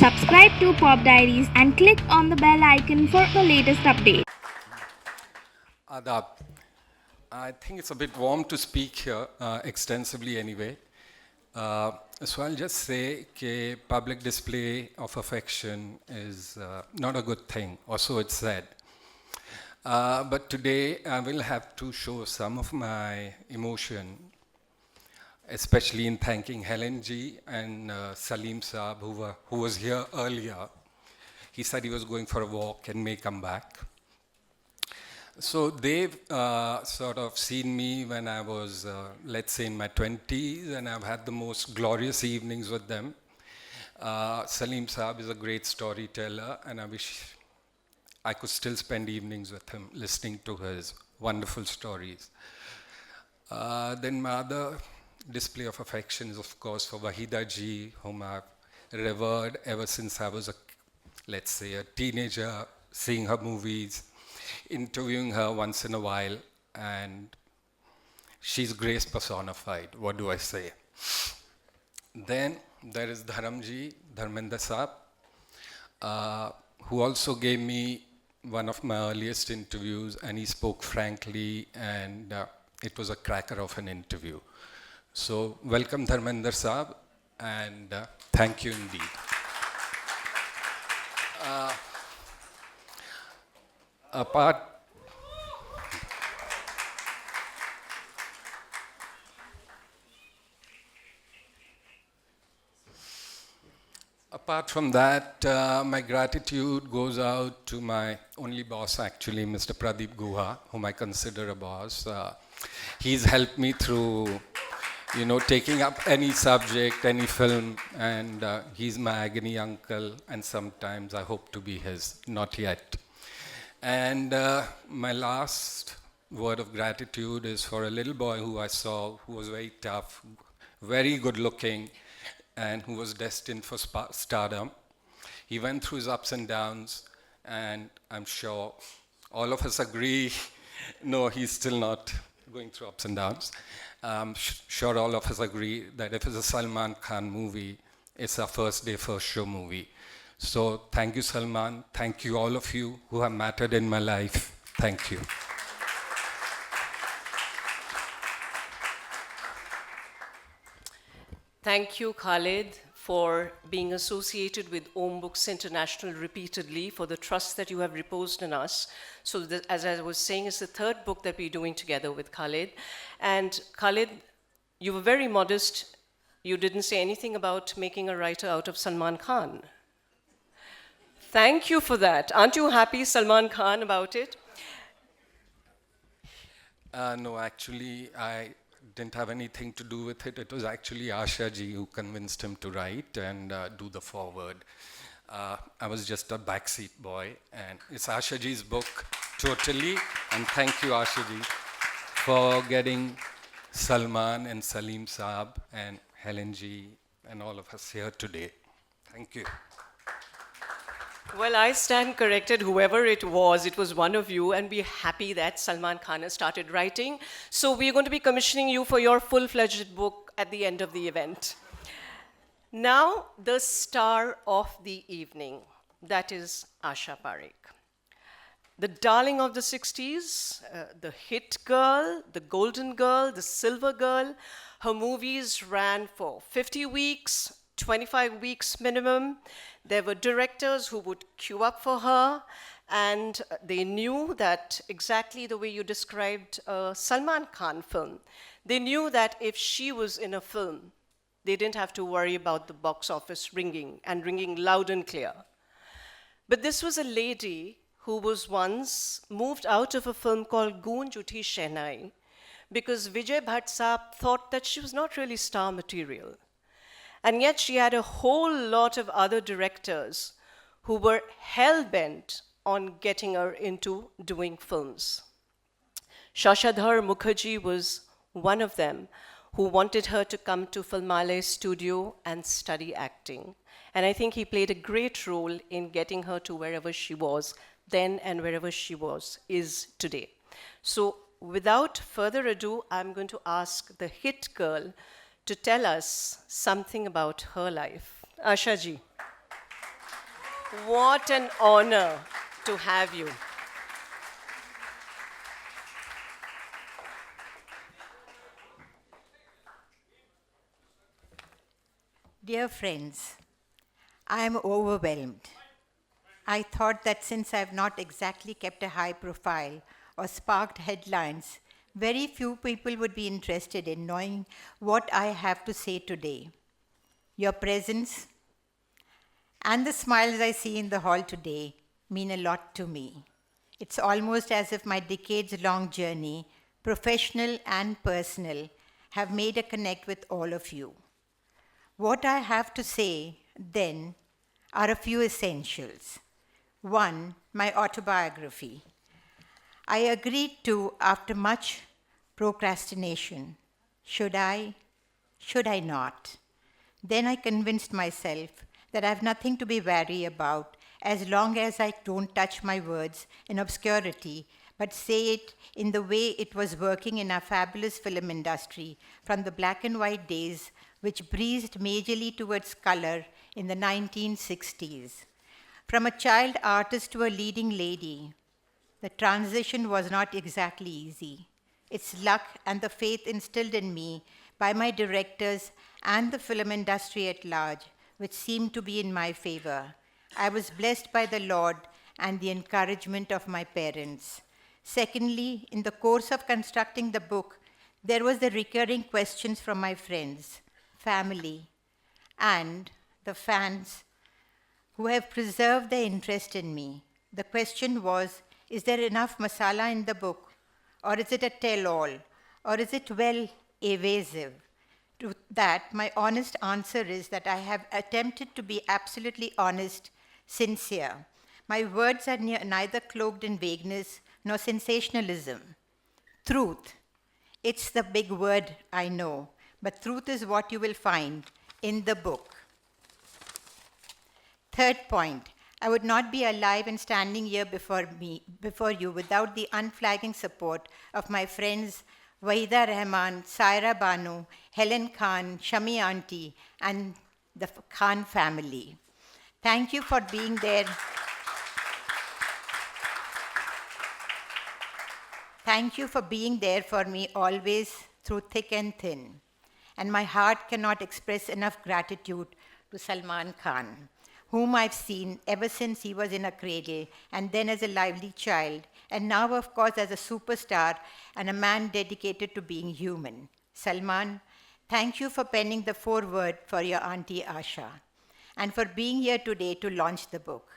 Subscribe to Pop Diaries and click on the bell icon for the latest update. Adab. I think it's a bit warm to speak here extensively anyway. So I'll just say that public display of affection is not a good thing, or so it's said. But today I will have to show some of my emotion, especially in thanking Helen Ji and Salim Saab, who was here earlier. He said he was going for a walk and may come back. So they've sort of seen me when I was, let's say, in my 20s, and I've had the most glorious evenings with them. Salim Saab is a great storyteller, and I wish I could still spend evenings with him listening to his wonderful stories. Then my other display of affection is, of course, for Wahida Ji, whom I've revered ever since I was, let's say, a teenager, seeing her movies, interviewing her once in a while, and she's grace personified. What do I say? Then there is Dharamji, Dharmender Saab, who also gave me one of my earliest interviews, and he spoke frankly, and it was a cracker of an interview. So welcome Dharmender Saab, and thank you indeed. Apart from that, my gratitude goes out to my only boss, actually, Mr. Pradeep Guha, whom I consider a boss. He's helped me through, taking up any subject, any film, and he's my agony uncle, and sometimes I hope to be his, not yet. And my last word of gratitude is for a little boy who I saw, who was very tough, very good looking, and who was destined for stardom. He went through his ups and downs, and I'm sure all of us agree, no, he's still not going through ups and downs. I'm sure all of us agree that if it's a Salman Khan movie, it's a first day, first show movie. So thank you, Salman. Thank you, all of you who have mattered in my life. Thank you. Thank you, Khalid, for being associated with Om Books International repeatedly, for the trust that you have reposed in us. So as I was saying, it's the third book that we're doing together with Khalid. And Khalid, you were very modest. You didn't say anything about making a writer out of Salman Khan. Thank you for that. Aren't you happy, Salman Khan, about it? No, actually, I didn't have anything to do with it. It was actually Asha Ji who convinced him to write and do the foreword. I was just a backseat boy, and it's Asha Ji's book, totally. And thank you, Asha Ji, for getting Salman and Salim Saab and Helen Ji and all of us here today. Thank you. Well, I stand corrected, whoever it was one of you, and we're happy that Salman Khan has started writing. So we're going to be commissioning you for your full-fledged book at the end of the event. Now, the star of the evening, that is Asha Parekh. The darling of the 60s, the hit girl, the golden girl, the silver girl. Her movies ran for 50 weeks, 25 weeks minimum. There were directors who would queue up for her, and they knew that exactly the way you described a Salman Khan film. They knew that if she was in a film, they didn't have to worry about the box office ringing, and ringing loud and clear. But this was a lady who was once moved out of a film called Goonj Uthi Shehnai because Vijay Bhatt Saab thought that she was not really star material. And yet she had a whole lot of other directors who were hell-bent on getting her into doing films. Shashadhar Mukherjee was one of them who wanted her to come to Filmale studio and study acting. And I think he played a great role in getting her to wherever she was then and wherever she is today. So without further ado, I'm going to ask the hit girl to tell us something about her life. Asha Ji. What an honor to have you. Dear friends, I am overwhelmed. I thought that since I have not exactly kept a high profile or sparked headlines, very few people would be interested in knowing what I have to say today. Your presence and the smiles I see in the hall today mean a lot to me. It's almost as if my decades-long journey, professional and personal, have made a connect with all of you. What I have to say, then, are a few essentials. One, my autobiography. I agreed to after much procrastination. Should I? Should I not? Then I convinced myself that I have nothing to be wary about as long as I don't touch my words in obscurity, but say it in the way it was working in our fabulous film industry from the black and white days which breezed majorly towards color in the 1960s. From a child artist to a leading lady, the transition was not exactly easy. It's luck and the faith instilled in me by my directors and the film industry at large, which seemed to be in my favor. I was blessed by the Lord and the encouragement of my parents. Secondly, in the course of constructing the book, there was the recurring questions from my friends, family, and the fans who have preserved their interest in me. The question was, is there enough masala in the book? Or is it a tell-all? Or is it well evasive? To that, my honest answer is that I have attempted to be absolutely honest, sincere. My words are neither cloaked in vagueness nor sensationalism. Truth. It's the big word, I know, but truth is what you will find in the book. Third point, I would not be alive and standing here before you without the unflagging support of my friends Wahida Rahman, Saira Banu, Helen Khan, Shami Auntie, and the Khan family. Thank you for being there. Thank you for being there for me always through thick and thin. And my heart cannot express enough gratitude to Salman Khan, whom I've seen ever since he was in a cradle, and then as a lively child, and now, of course, as a superstar and a man dedicated to being human. Salman, thank you for penning the foreword for your Auntie Asha, and for being here today to launch the book.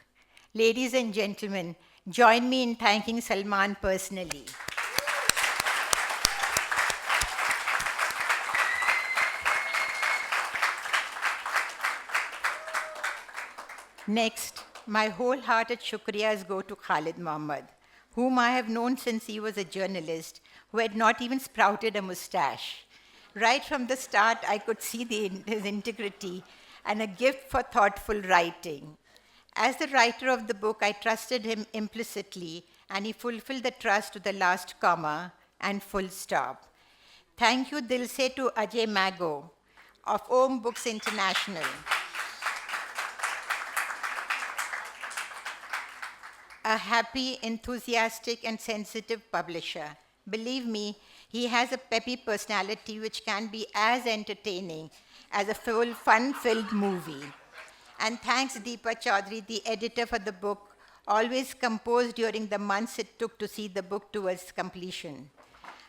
Ladies and gentlemen, join me in thanking Salman personally. Next, my wholehearted shukriyas go to Khalid Mohammed, whom I have known since he was a journalist who had not even sprouted a mustache. Right from the start, I could see his integrity and a gift for thoughtful writing. As the writer of the book, I trusted him implicitly, and he fulfilled the trust to the last comma and full stop. Thank you, Dil Se, to Ajay Mago of Om Books International. A happy, enthusiastic, and sensitive publisher. Believe me, he has a peppy personality which can be as entertaining as a full, fun-filled movie. And thanks Deepa Chaudhary, the editor for the book, always composed during the months it took to see the book towards completion.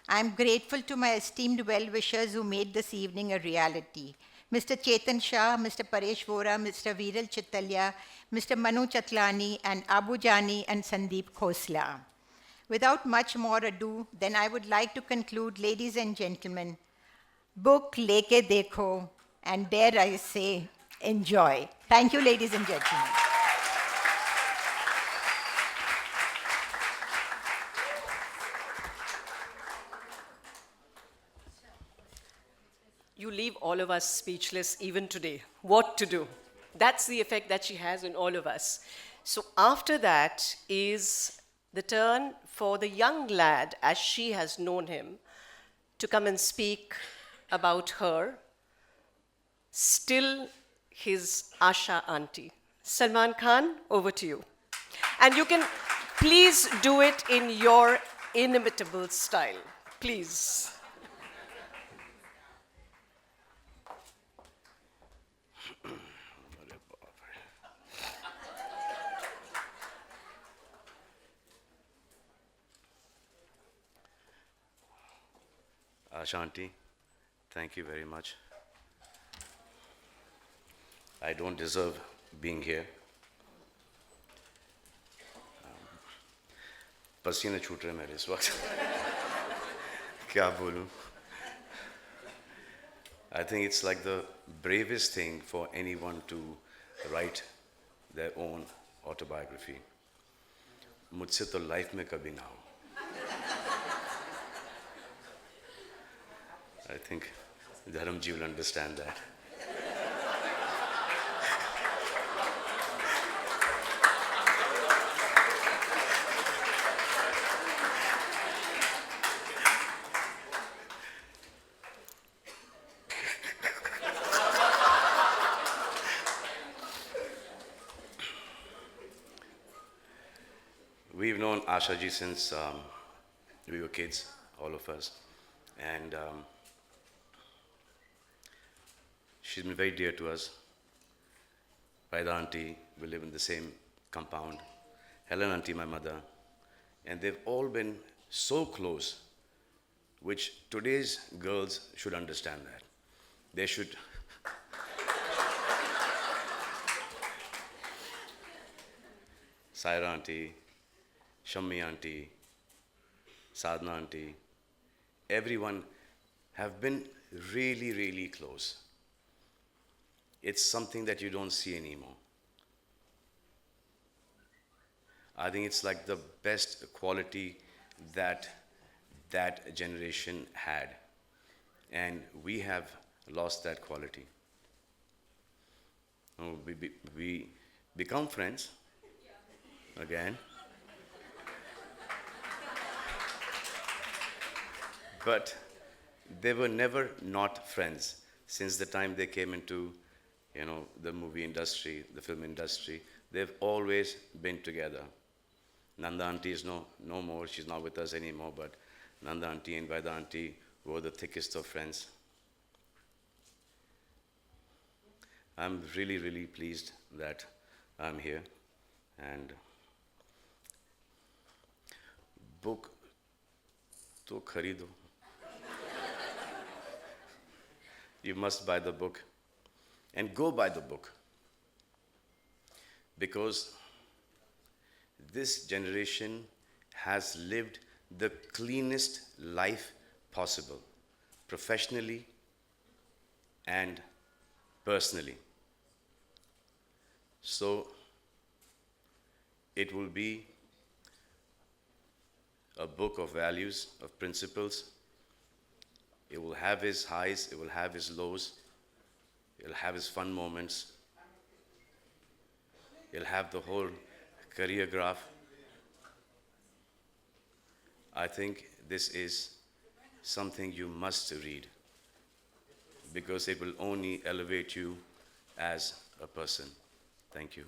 I'm grateful to my esteemed well-wishers who made this evening a reality. Mr. Chetan Shah, Mr. Paresh Vora, Mr. Viral Chittalya, Mr. Manu Chatlani, and Abu Jani and Sandeep Khosla. Without much more ado, then I would like to conclude, ladies and gentlemen, book leke dekho, and dare I say, enjoy. Thank you, ladies and gentlemen. You leave all of us speechless even today. What to do? That's the effect that she has on all of us. So after that is the turn for the young lad, as she has known him, to come and speak about her, still his Asha auntie. Salman Khan, over to you. And you can please do it in your inimitable style. Please. Ashanti, thank you very much. I don't deserve being here. पसीने छूट रहे मेरे इस वक्त क्या बोलूं? I think it's like the bravest thing for anyone to write their own autobiography. मुझसे तो लाइफ में कभी ना हो. I think Dharamji will understand that. We've known Asha ji since we were kids, all of us, and she's been very dear to us. Vaida auntie, we live in the same compound. Helen auntie, my mother, and they've all been so close, which today's girls should understand that. They should. Saira auntie, Shammi auntie, Sadhna auntie, everyone have been really, really close. It's something that you don't see anymore. I think it's like the best quality that that generation had. And we have lost that quality. We become friends again. But they were never not friends since the time they came into, the movie industry, the film industry. They've always been together. Nanda auntie is no more. She's not with us anymore. But Nanda auntie and Vaida auntie were the thickest of friends. I'm really, really pleased that I'm here. And book to kharido. You must buy the book and go buy the book, because this generation has lived the cleanest life possible, professionally and personally. So it will be a book of values, of principles. It will have his highs, it will have his lows, it will have his fun moments, it will have the whole career graph. I think this is something you must read, because it will only elevate you as a person. Thank you.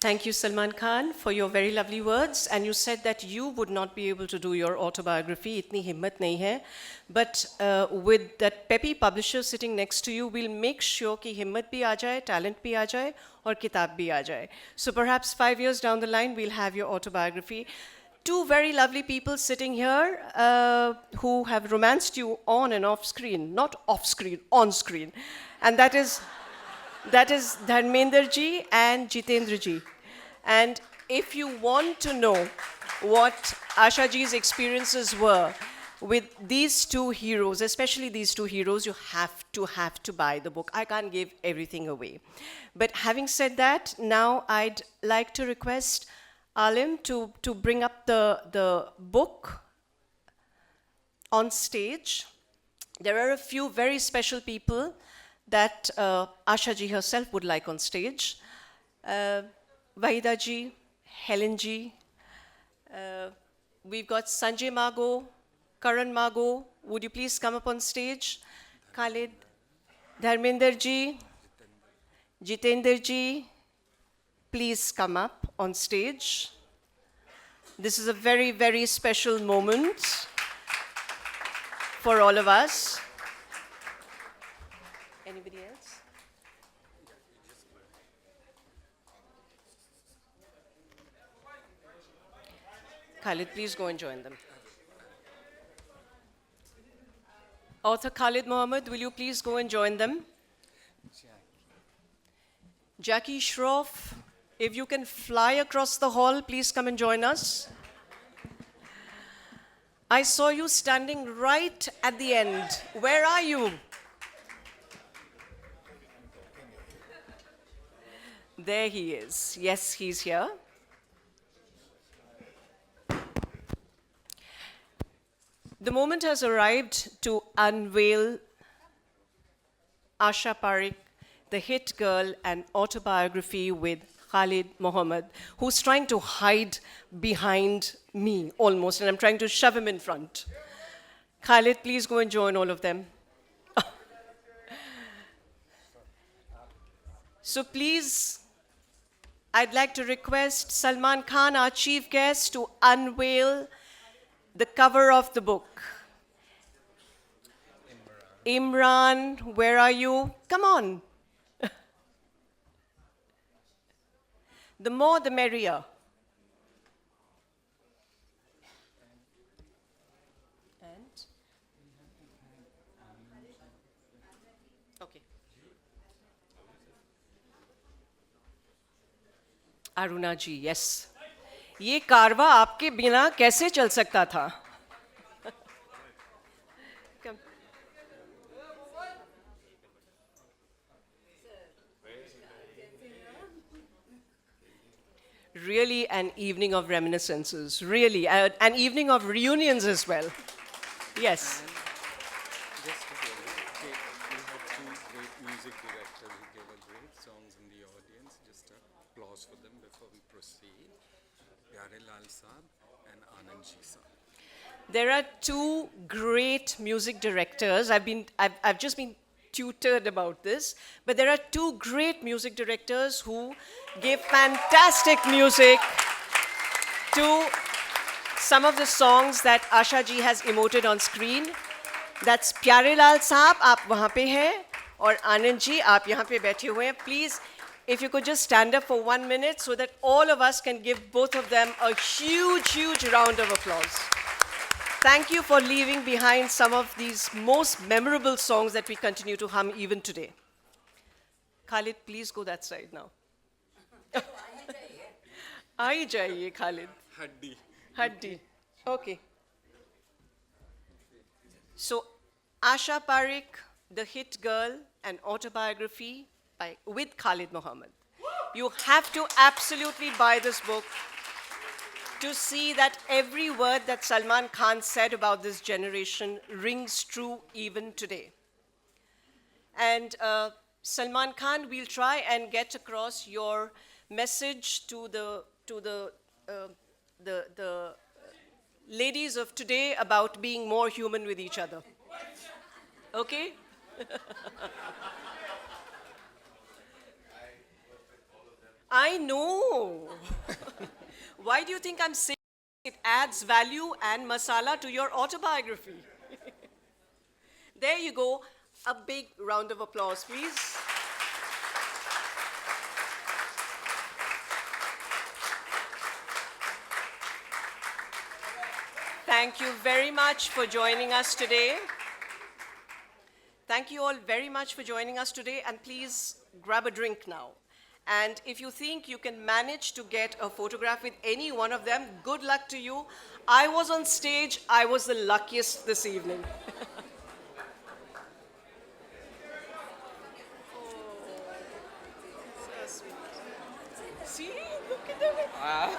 Thank you, Salman Khan, for your very lovely words. And you said that you would not be able to do your autobiography. Itni himmat nahi hai. But with that peppy publisher sitting next to you, we'll make sure ki himmat bhi aa jaye, talent bhi aa jaye, aur kitab bhi aa jaye. So perhaps 5 years down the line, we'll have your autobiography. Two very lovely people sitting here who have romanced you on and off screen. Not off screen, on screen. And that is Dharmender ji and Jitendra ji. And if you want to know what Asha ji's experiences were with these two heroes, especially these two heroes, you have to buy the book. I can't give everything away. But having said that, now I'd like to request Alim to bring up the book on stage. There are a few very special people that Asha ji herself would like on stage. Vahida ji, Helen ji. We've got Sanjay Mago, Karan Mago. Would you please come up on stage? Khalid, Dharminder ji, Jitender ji, please come up on stage. This is a very, very special moment for all of us. Anybody else? Khalid, please go and join them. Author Khalid Mohammed, will you please go and join them? Jackie Shroff, if you can fly across the hall, please come and join us. I saw you standing right at the end. Where are you? There he is. Yes, he's here. The moment has arrived to unveil Asha Parekh, the hit girl, an autobiography with Khalid Mohammed, who's trying to hide behind me almost, and I'm trying to shove him in front. Khalid, please go and join all of them. So please, I'd like to request Salman Khan, our chief guest, to unveil the cover of the book. Imran, where are you? Come on. The more, the merrier. And? Okay. Aruna ji, yes. ये कारवा आपके बिना कैसे चल सकता था? Really an evening of reminiscences, really, an evening of reunions as well. Yes. Just to tell you, we had two great music directors who gave us great songs in the audience. Just applause for them before we proceed. Pyare Lal Saab and Anand Ji Saab. There are two great music directors. I've just been tutored about this, but there are two great music directors who gave fantastic music to some of the songs that Asha ji has emoted on screen. That's Pyare Lal Saab, aap wahan pe hain, aur Anand ji, aap yahan pe baithe hue hain. Please, if you could just stand up for 1 minute so that all of us can give both of them a huge, huge round of applause. Thank you for leaving behind some of these most memorable songs that we continue to hum even today. Khalid, please go that side now. Aayi jaiye, Khalid. Haddi. Haddi. Okay. So, Asha Parekh, The Hit Girl, an autobiography with Khalid Mohammed. You have to absolutely buy this book to see that every word that Salman Khan said about this generation rings true even today. And Salman Khan, we'll try and get across your message to the ladies of today about being more human with each other. Okay? I know. Why do you think I'm saying it adds value and masala to your autobiography? There you go. A big round of applause, please. Thank you very much for joining us today. Thank you all very much for joining us today, and please grab a drink now. And if you think you can manage to get a photograph with any one of them, good luck to you. I was on stage, I was the luckiest this evening. See, look at them. I'm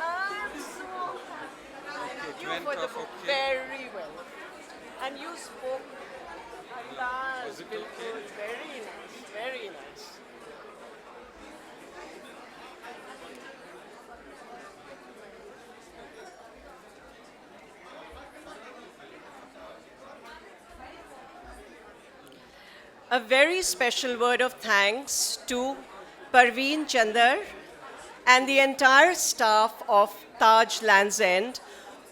so happy. You for the book very well. And you spoke very nice, very nice. a very special word of thanks to Parveen Chandar and the entire staff of Taj Lands End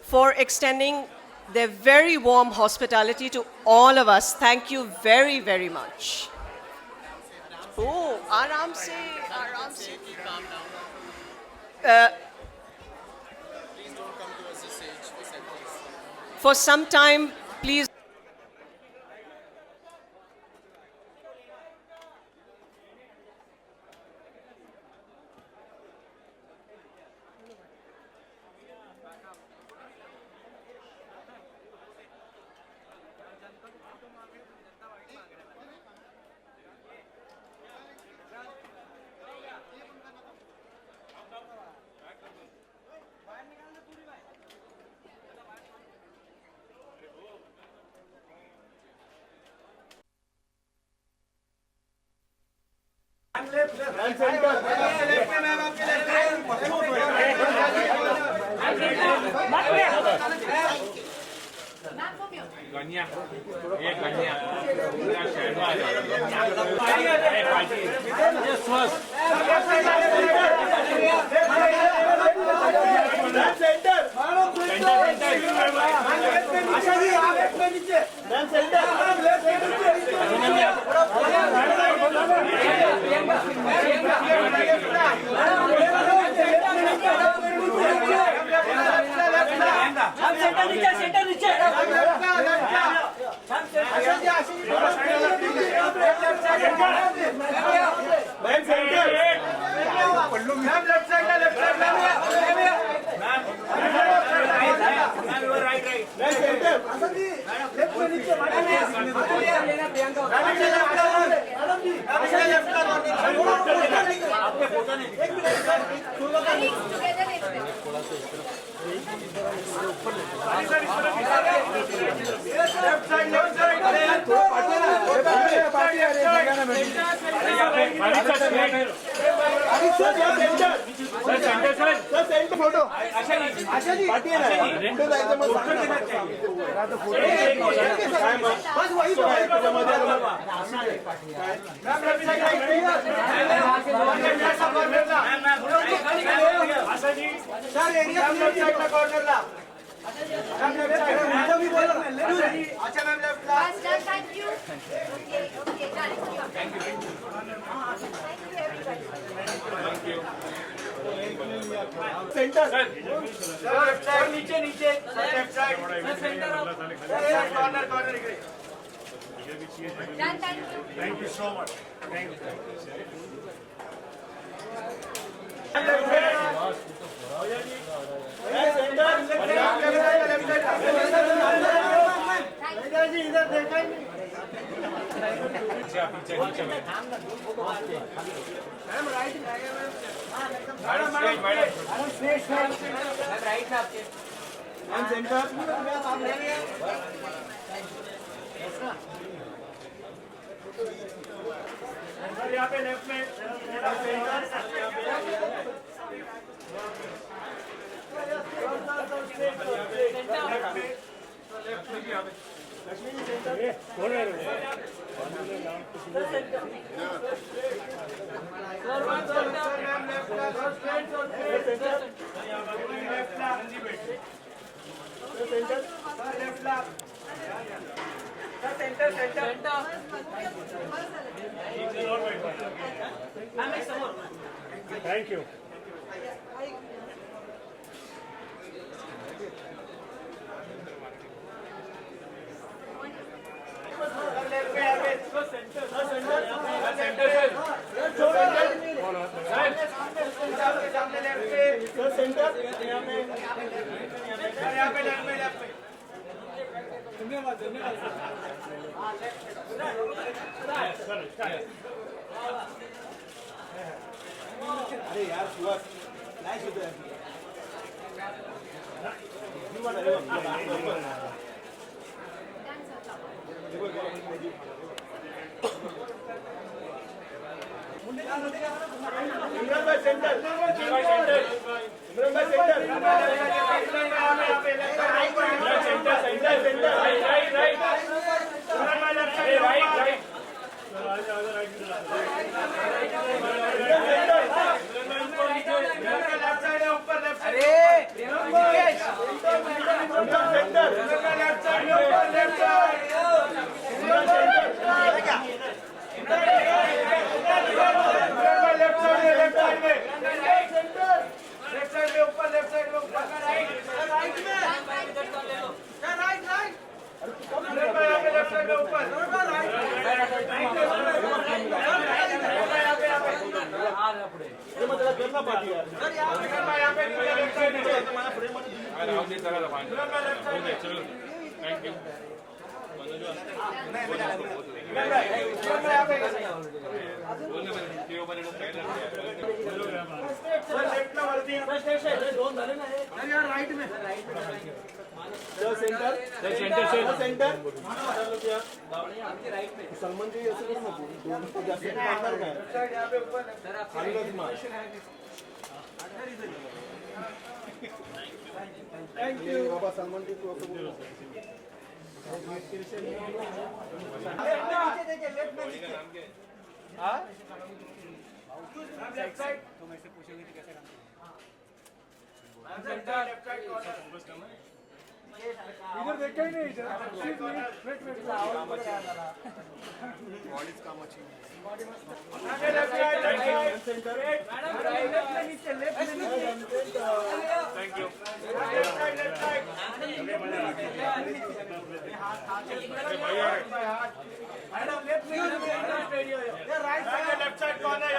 for extending their very warm hospitality to all of us. Thank you very, very much. Oh, aaram se, aaram se. For some time, please. Thank you. इधर देखा ही नहीं thank you left side कौन है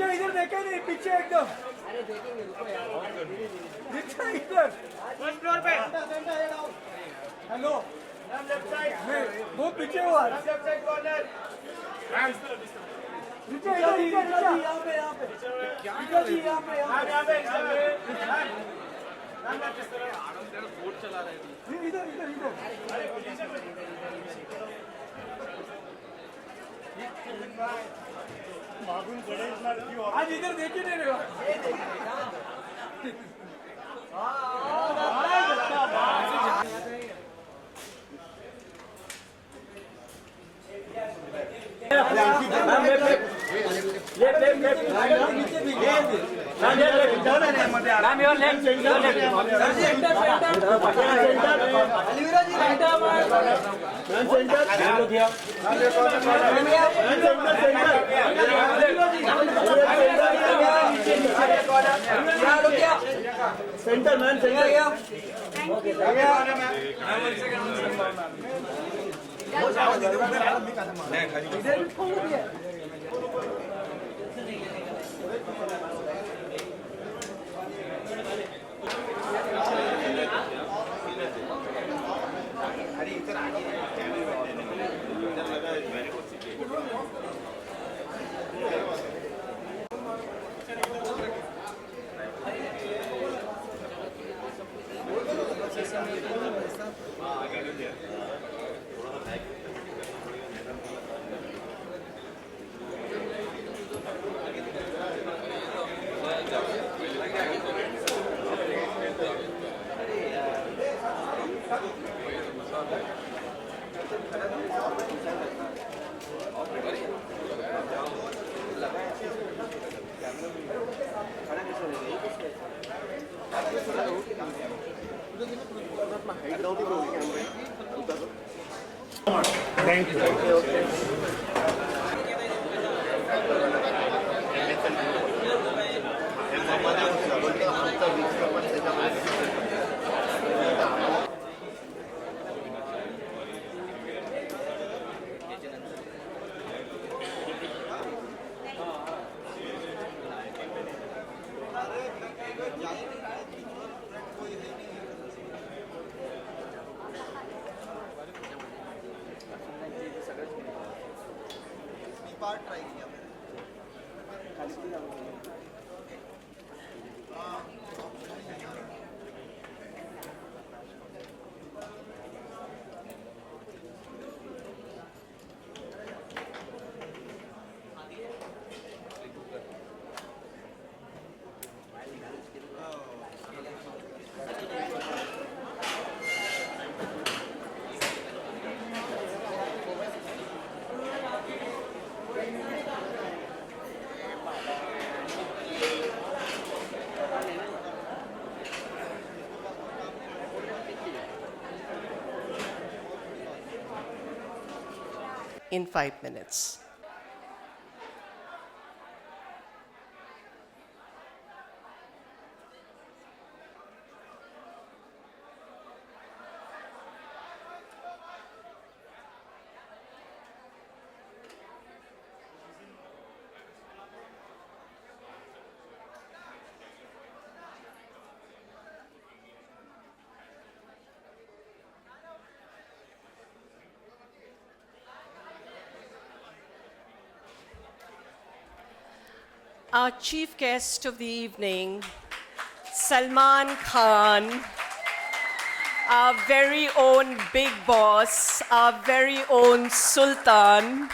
इधर देखे नहीं पीछे एकदम इधर फर्स्ट फ्लोर पे हेलो वो पीछे हुआ लेफ्ट साइड कॉर्नर नीचे इधर यहाँ पे यहाँ पे बोर्ड चला रहे थे इधर आज इधर देखे नहीं रहे centre man centre Thank you. In 5 minutes. Our chief guest of the evening, Salman Khan, our very own big boss, our very own Sultan,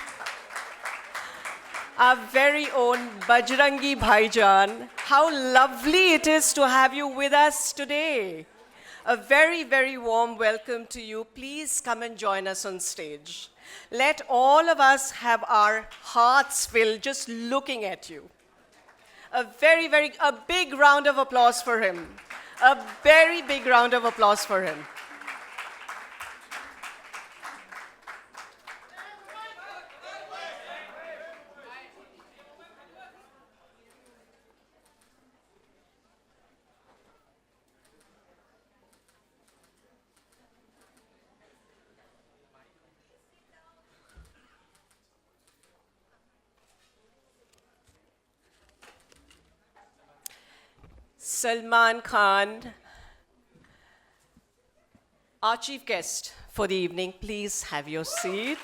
our very own Bajrangi Bhaijan. How lovely it is to have you with us today. A very, very warm welcome to you. Please come and join us on stage. Let all of us have our hearts filled just looking at you. A big round of applause for him. A very big round of applause for him. Salman Khan, our chief guest for the evening, please have your seat.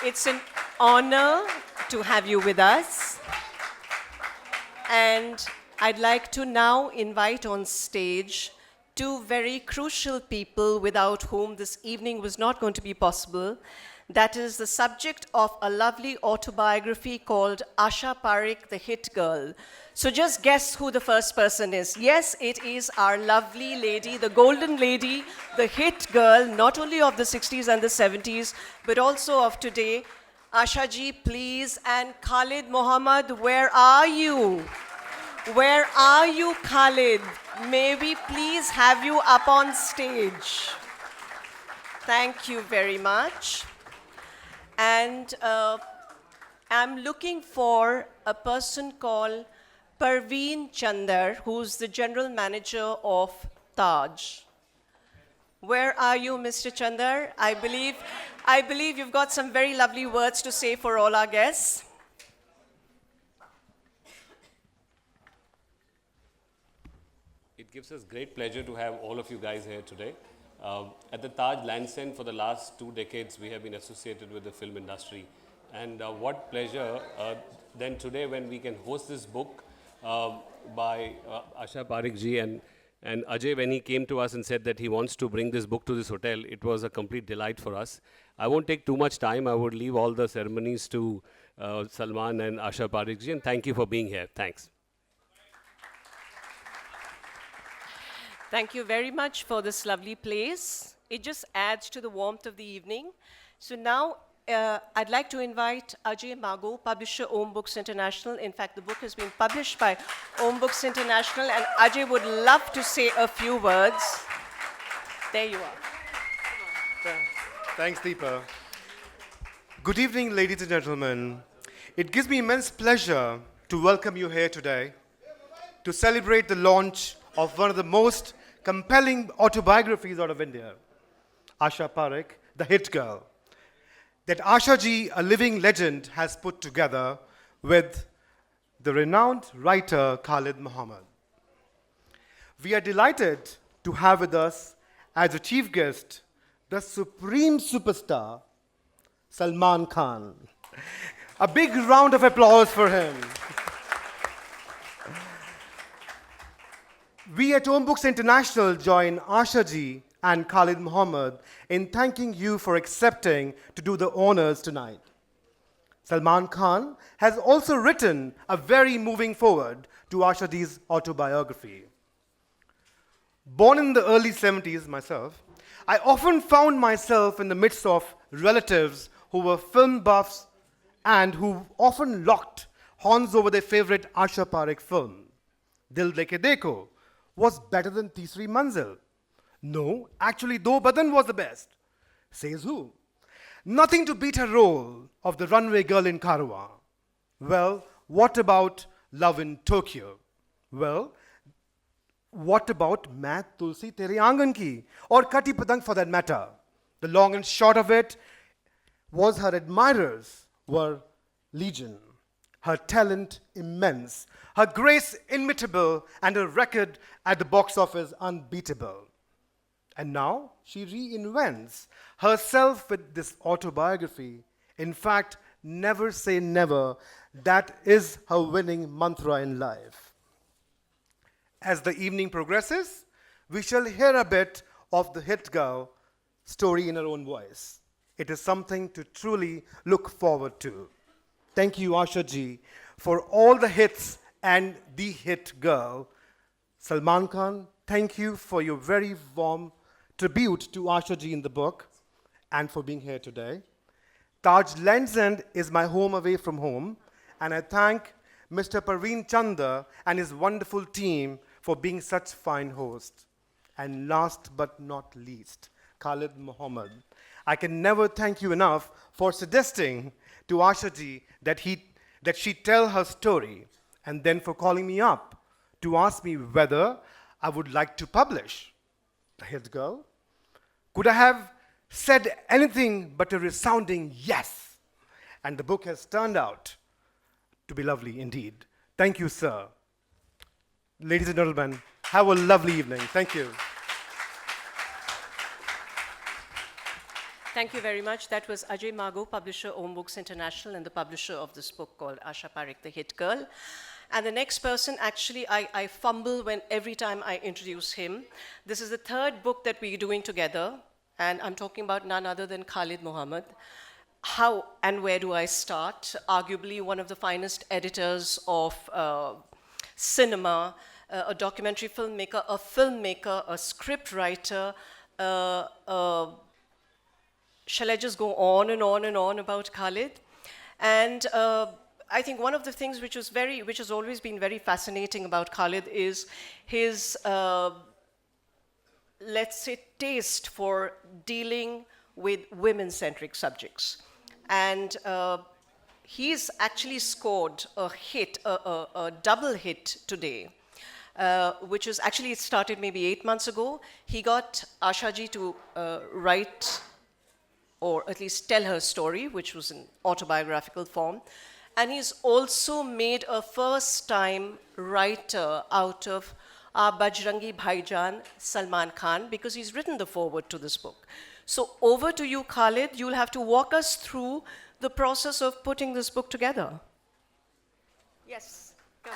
It's an honor to have you with us. And I'd like to now invite on stage two very crucial people without whom this evening was not going to be possible. That is the subject of a lovely autobiography called Asha Parekh, the Hit Girl. So just guess who the first person is. Yes, it is our lovely lady, the golden lady, the hit girl, not only of the 60s and the 70s, but also of today. Asha ji, please. And Khalid Mohammed, where are you? Where are you, Khalid? May we please have you up on stage? Thank you very much. And I'm looking for a person called Parveen Chandar, who's the general manager of Taj. Where are you, Mr. Chandar? I believe you've got some very lovely words to say for all our guests. It gives us great pleasure to have all of you guys here today. At the Taj Lands End, for the last 2 decades, we have been associated with the film industry. And what pleasure then today when we can host this book by Asha Parekh ji and Ajay, when he came to us and said that he wants to bring this book to this hotel, it was a complete delight for us. I won't take too much time. I would leave all the ceremonies to Salman and Asha Parekh ji, and thank you for being here. Thanks. Thank you very much for this lovely place. It just adds to the warmth of the evening. So now I'd like to invite Ajay Mago, publisher, Om Books International. In fact, the book has been published by Om Books International, and Ajay would love to say a few words. There you are. Thanks, Deepa. Good evening, ladies and gentlemen. It gives me immense pleasure to welcome you here today to celebrate the launch of one of the most compelling autobiographies out of India, Asha Parekh, The Hit Girl, that Asha ji, a living legend, has put together with the renowned writer Khalid Muhammad. We are delighted to have with us as a chief guest the supreme superstar, Salman Khan. A big round of applause for him. We at Om Books International join Asha ji and Khalid Muhammad in thanking you for accepting to do the honors tonight. Salman Khan has also written a very moving foreword to Asha ji's autobiography. Born in the early 70s myself, I often found myself in the midst of relatives who were film buffs and who often locked horns over their favorite Asha Parekh film. Dil De Ke Dekho was better than Teesri Manzil. No, actually, Do Badan was the best. Says who? Nothing to beat her role of the runway girl in Karawa. Well, what about Love in Tokyo? Well, what about Main Tulsi Tere Aangan Ki? Or Kati Patang for that matter. The long and short of it was her admirers were legion. Her talent immense, her grace inimitable, and her record at the box office unbeatable. And now she reinvents herself with this autobiography. In fact, never say never. That is her winning mantra in life. As the evening progresses, we shall hear a bit of the hit girl story in her own voice. It is something to truly look forward to. Thank you, Asha ji, for all the hits and the hit girl. Salman Khan, thank you for your very warm tribute to Asha ji in the book and for being here today. Taj Lands End is my home away from home, and I thank Mr. Parveen Chanda and his wonderful team for being such fine hosts. And last but not least, Khalid Muhammad. I can never thank you enough for suggesting to Asha ji that she tell her story, and then for calling me up to ask me whether I would like to publish The Hit Girl. Could I have said anything but a resounding yes? And the book has turned out to be lovely indeed. Thank you, sir. Ladies and gentlemen, have a lovely evening. Thank you. Thank you very much. That was Ajay Mago, publisher, Om Books International, and the publisher of this book called Asha Parekh, The Hit Girl. And the next person, actually, I fumble every time I introduce him. This is the third book that we're doing together, and I'm talking about none other than Khalid Muhammad. How and where do I start? Arguably one of the finest editors of cinema, a documentary filmmaker, a script writer, shall I just go on and on and on about Khalid? And I think one of the things which has always been very fascinating about Khalid is his, let's say, taste for dealing with women-centric subjects. And he's actually scored a hit, a double hit today. which is actually, it started maybe 8 months ago. He got Asha ji to write or at least tell her story, which was in autobiographical form. And he's also made a first-time writer out of our Bajrangi Bhaijan, Salman Khan, because he's written the foreword to this book. So over to you, Khalid. You'll have to walk us through the process of putting this book together. Yes, come.